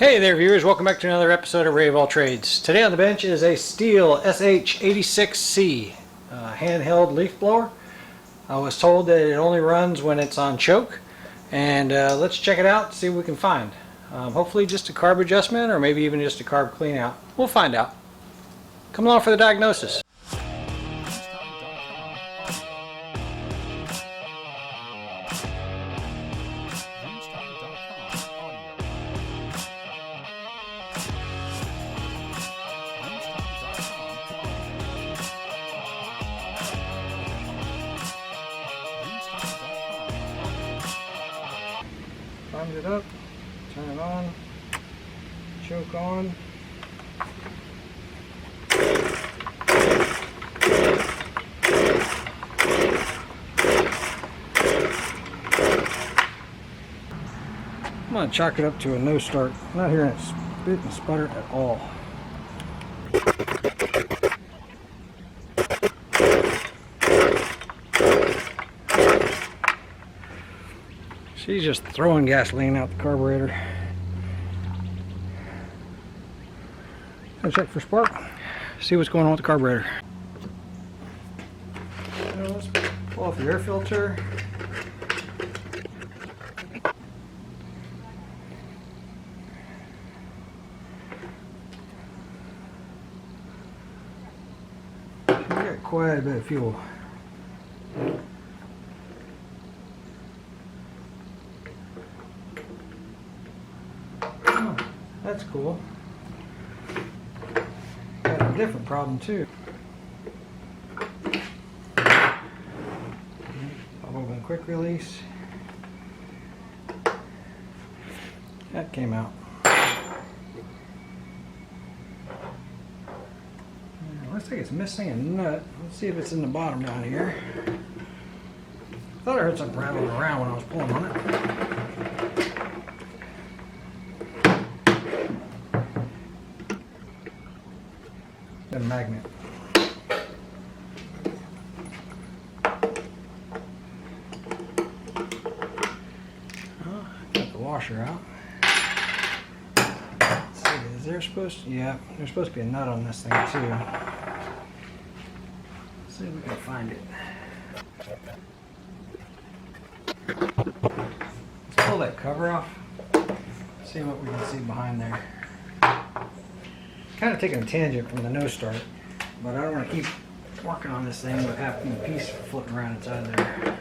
Hey there viewers, welcome back to another episode of Ray of All Trades. Today on the bench is a Stihl SH86c handheld leaf blower. I was told that it only runs when it's on choke, and let's check it out, see what we can find. Hopefully just a carb adjustment or maybe even just a carb clean out. We'll find out. Come along for the diagnosis. Find it up, turn it on, choke on. I'm going to chalk it up to a no start. I'm not hearing it spit and sputter at all. She's just throwing gasoline out the carburetor. Gonna check for spark. See what's going on with the carburetor. Now let's pull off the air filter. We got quite a bit of fuel. That's cool. Got a different problem too. Pop open quick release. That came out. Looks like it's missing a nut. Let's see if it's in the bottom down here. Thought I heard something rattling around when I was pulling on it. A magnet. Oh, got the washer out. Let's see, is there supposed to, yeah, there's supposed to be a nut on this thing too. Let's see if we can find it. Let's pull that cover off. See what we can see behind there. Kind of taking a tangent from the no start, but I don't want to keep working on this thing with half the piece floating around inside there.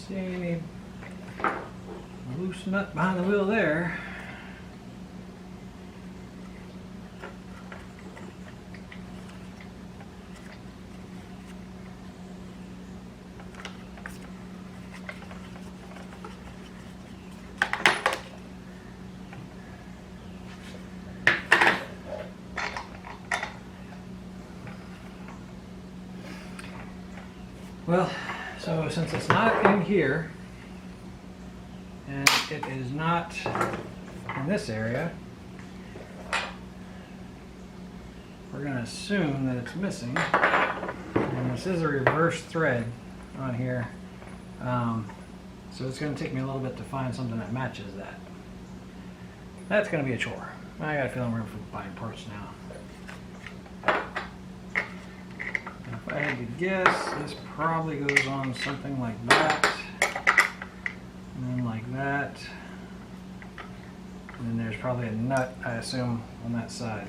See any loose nut behind the wheel there. Well, so since it's not in here, and it is not in this area, we're going to assume that it's missing. And this is a reverse thread on here, so it's going to take me a little bit to find something that matches that. That's going to be a chore. I got a feeling we're buying parts now. If I had to guess, this probably goes on something like that, and then like that, and then there's probably a nut, I assume, on that side.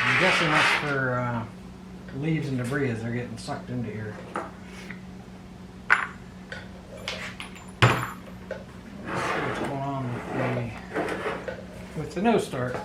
I'm guessing that's for leaves and debris as they're getting sucked into here. Let's see what's going on with the nose start.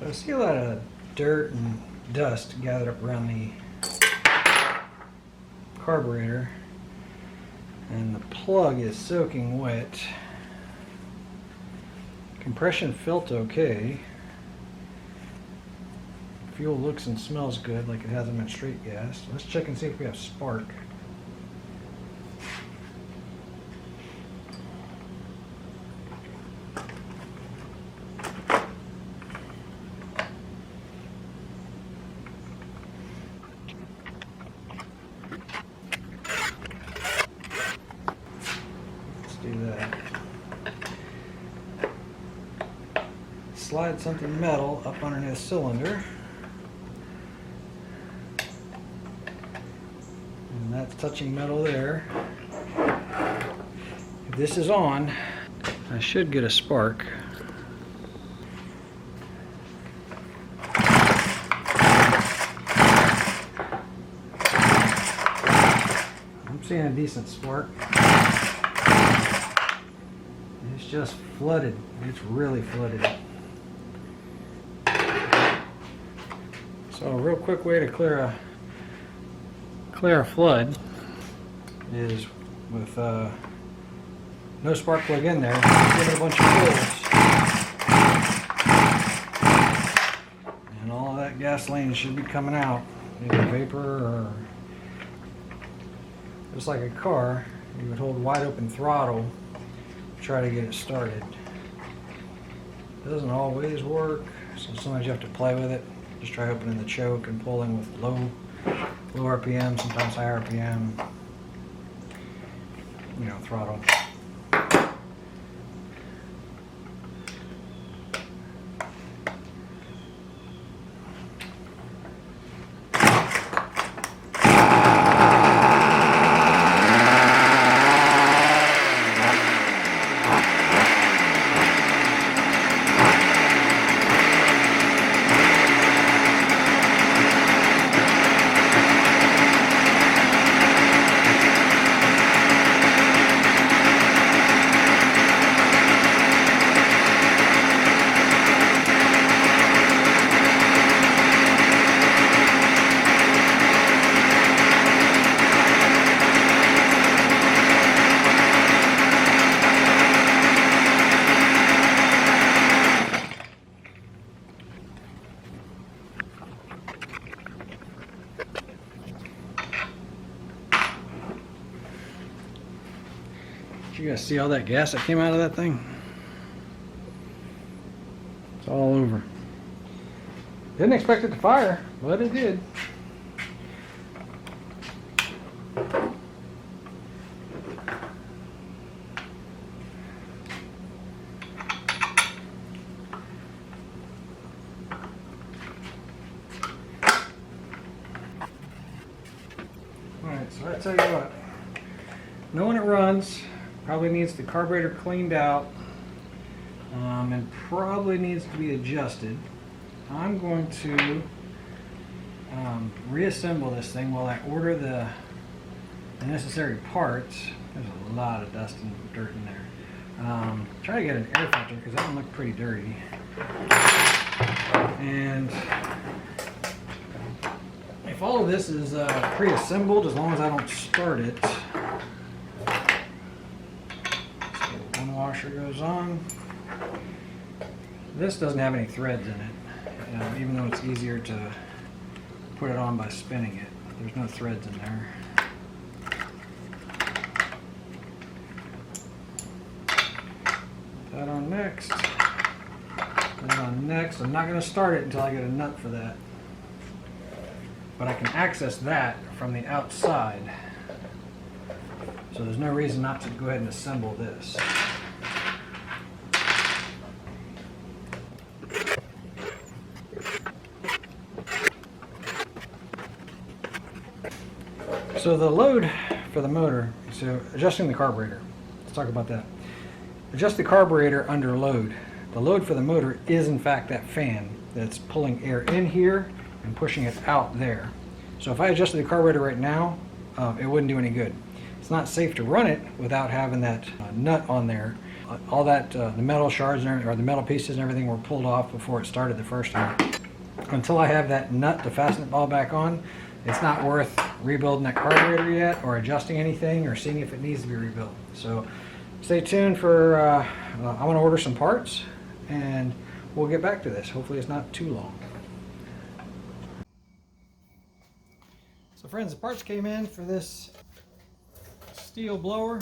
I see a lot of dirt and dust gathered up around the carburetor, and the plug is soaking wet. Compression felt okay. Fuel looks and smells good, like it hasn't been straight gas. Let's check and see if we have spark. Do that. Slide something metal up underneath the cylinder, and that's touching metal there. If this is on, I should get a spark. I'm seeing a decent spark. It's just flooded. It's really flooded. So a real quick way to clear a flood is with no spark plug in there. Give it a bunch of pulls, and all of that gasoline should be coming out, either vapor or just like a car. You would hold wide open throttle. Try to get it started. Doesn't always work, so sometimes you have to play with it. Just try opening the choke and pulling with low RPM, sometimes high RPM, throttle. You guys see all that gas that came out of that thing? It's all over. Didn't expect it to fire, but it did. Alright, so I tell you what, knowing it runs, probably needs the carburetor cleaned out, and probably needs to be adjusted. I'm going to reassemble this thing while I order the necessary parts. There's a lot of dust and dirt in there. Try to get an air filter because that one looked pretty dirty. And if all of this is pre-assembled, as long as I don't start it. So one washer goes on. This doesn't have any threads in it, even though it's easier to put it on by spinning it. There's no threads in there. Put that on next. Put that on next. I'm not going to start it until I get a nut for that. But I can access that from the outside. So there's no reason not to go ahead and assemble this. So the load for the motor, so adjusting the carburetor. Let's talk about that. Adjust the carburetor under load. The load for the motor is in fact that fan that's pulling air in here and pushing it out there. So if I adjusted the carburetor right now, it wouldn't do any good. It's not safe to run it without having that nut on there. All that, the metal shards and or the metal pieces and everything were pulled off before it started the first time. Until I have that nut to fasten it all back on, it's not worth rebuilding that carburetor yet or adjusting anything or seeing if it needs to be rebuilt. So stay tuned for, I want to order some parts and we'll get back to this. Hopefully it's not too long. So friends, the parts came in for this Stihl blower.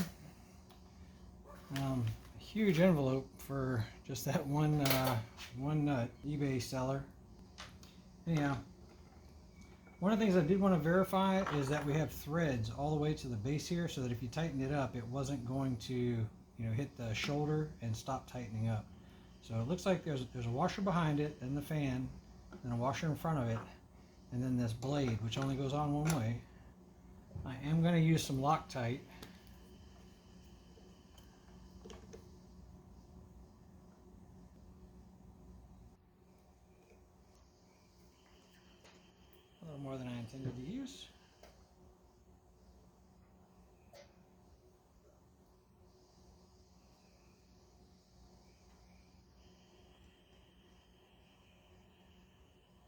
A huge envelope for just that one nut, eBay seller. Anyhow, one of the things I did want to verify is that we have threads all the way to the base here, so that if you tightened it up, it wasn't going to, hit the shoulder and stop tightening up. So it looks like there's a washer behind it, and the fan, and a washer in front of it, and then this blade, which only goes on one way. I am going to use some Loctite. A little more than I intended to use.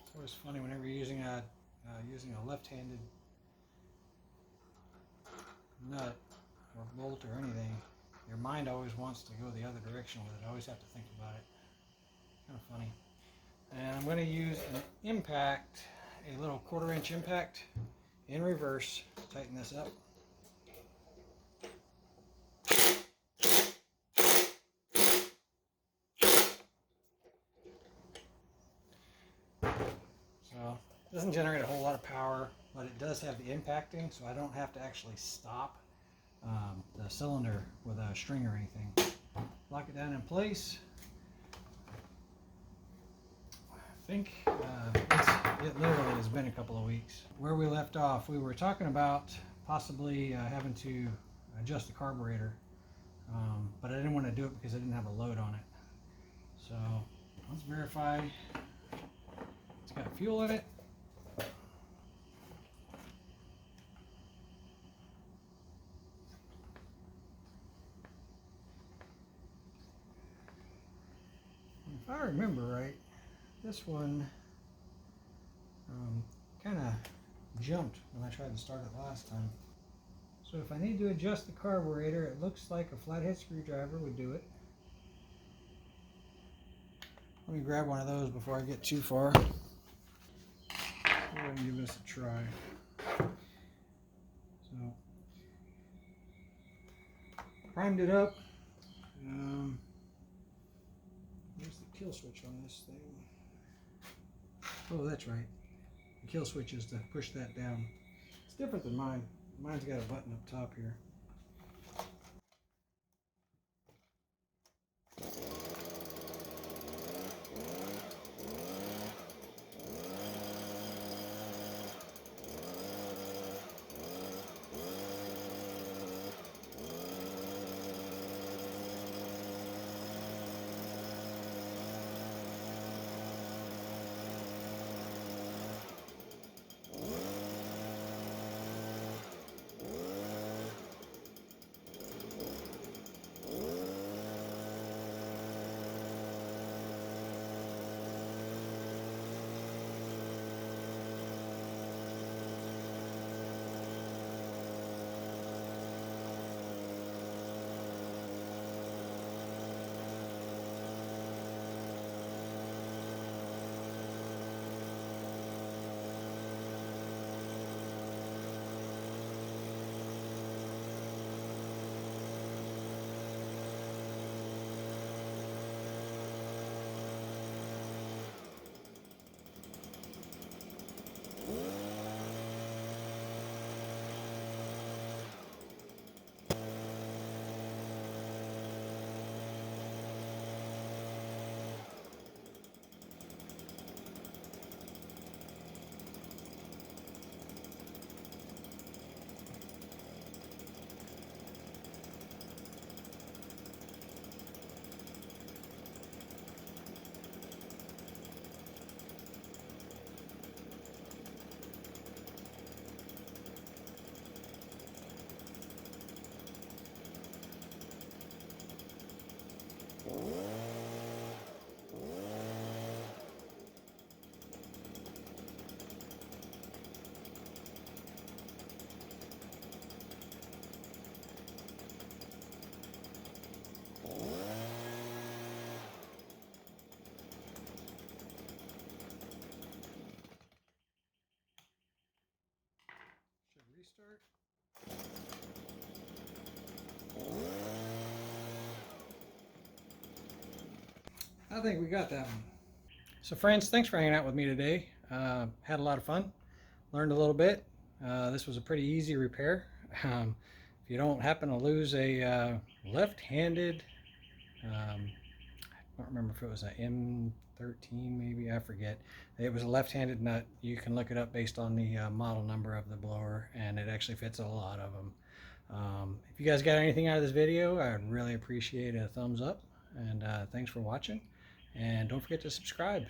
It's always funny whenever you're using a left-handed nut or bolt or anything, your mind always wants to go the other direction with it. I always have to think about it. Kind of funny. And I'm going to use an impact, a little 1/4 inch impact in reverse to tighten this up. So it doesn't generate a whole lot of power, but it does have the impacting, so I don't have to actually stop the cylinder with a string or anything. Lock it down in place. I think it literally has been a couple of weeks. Where we left off, we were talking about possibly having to adjust the carburetor, but I didn't want to do it because I didn't have a load on it. So let's verify it's got fuel in it. If I remember right, this one kind of jumped when I tried to start it last time. So if I need to adjust the carburetor, it looks like a flathead screwdriver would do it. Let me grab one of those before I get too far. Go ahead and give this a try. So, primed it up. Where's the kill switch on this thing? Oh, that's right. The kill switch is to push that down. It's different than mine. Mine's got a button up top here. Should restart. I think we got that one. So friends, thanks for hanging out with me today. Had a lot of fun. Learned a little bit. This was a pretty easy repair. If you don't happen to lose a left-handed, I don't remember if it was an M13 maybe, I forget. It was a left-handed nut. You can look it up based on the model number of the blower, and it actually fits a lot of them. If you guys got anything out of this video, I'd really appreciate a thumbs up, and thanks for watching, and don't forget to subscribe.